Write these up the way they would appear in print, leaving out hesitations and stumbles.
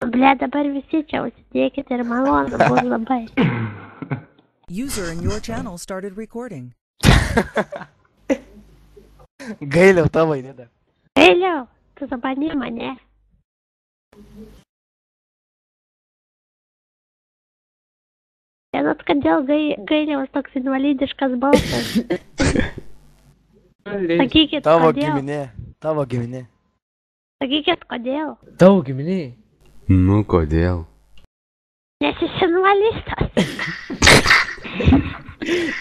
Ble, dabar visi čia užsidėkite ir malonu bus labai. User in your channel started recording. Gailiau tavo įdėda. Gailiau, tu zabani mane. Žinot, kodėl Gailiaus toks invalidiškas balsas? Sakykit, Tavo kodėl? giminė. Tavo giminė. Sakykit, kodėl? Tavo giminiai. Nu, kodėl? Nes jis invalistas.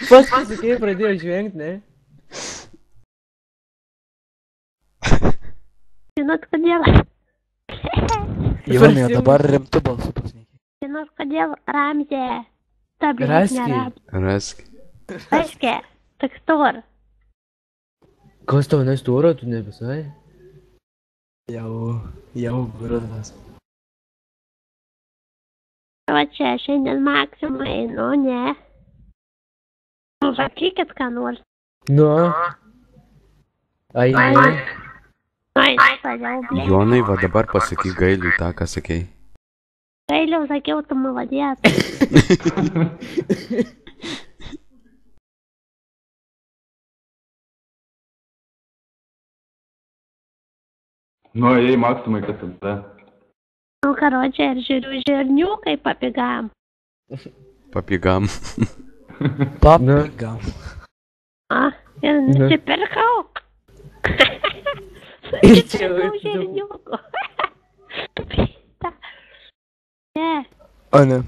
Pats pasakėjai, pradėjo žvengti, ne? Žinot, kodėl? Jonai, dabar rimtu balsu pasakė. Žinot, kodėl Ramzė tablės Raski. nerado? Rask. Raskė, tekstur. Kas tau nestūro, tu ne visai? Jau grūdas. Va čia šiandien Maksimui einu, ne? Nu, sakykit, ką nors. Nu. Ai, ne. Ai, toliau, blė. Jonai, va dabar pasakyk Gailiui tą, ką sakei. Gailiau, sakiau, tu maladėt. Nu, ei, Maksimai, kas tada? Nu, karočią, ir žiūriu žirniukai papigam. Papigam. Papigam. A, ir nusipirkau. Ir čia Nusipirkau žirniukų. Pita. Ne. O ne.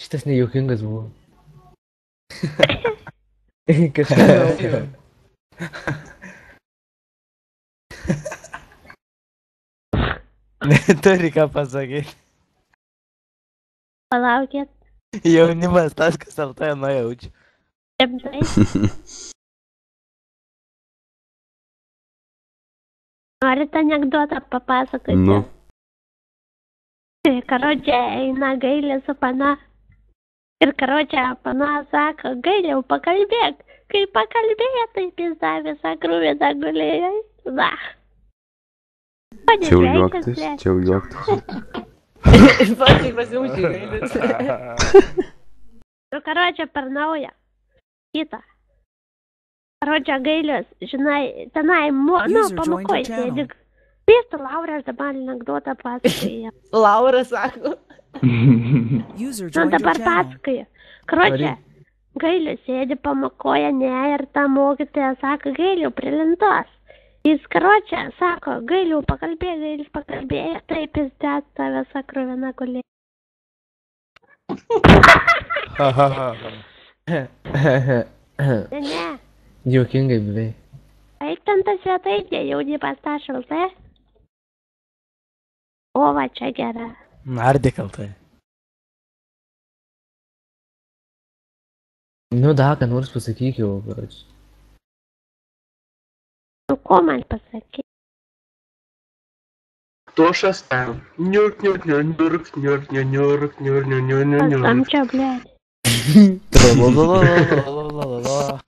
Šitas nejuokingas buvo. Kažkas naujo. Neturi ką pasakyti. Palaukit. Jaunimas tas, kas LT nujaučia. Rimtai. Norit anekdotą papasakoti? Nu. Karočią eina Gailė su pana. Ir karočią pana sako, Gailiau, pakalbėk. Kai pakalbėjo, taip jis davė visą krūviną gulėjo. Na. Čia jau juoktis, čia jau juoktis. Pats pasimušė Gailis. Nu, karočią per naują. Kita. Karočią Gailius, žinai, tenai, nu, User joined pamokoj your channel. sėdi. Pėstų Laura, aš dabar anekdotą pasakoju. Laura sako. User Nu, joined your dabar channel. pasakoju. Karočią, Gailius sėdi pamokoja, ne, ir ta mokytoja sako, Gailiau, prie lentos. Jis karočią sako, Gailiau, pakalbėjo, Gailis pakalbėjo, taip jis dėt tą visą krūviną gulėjo. Ne, ne, Juokingai beveik. eik ten tą svetainę, jaunimas tą šaltą. O, va, čia gera. Nardė kaltai. Nu, da, ką nors pasakyk jau, karoči. Nu, ko man pasakė? Tošas ten. Niurk, niurk, niurk, niurk, niurk, niurk, niurk, niurk, niurk, Aš niurk. tam čia, blėt. Tralalalalalalala.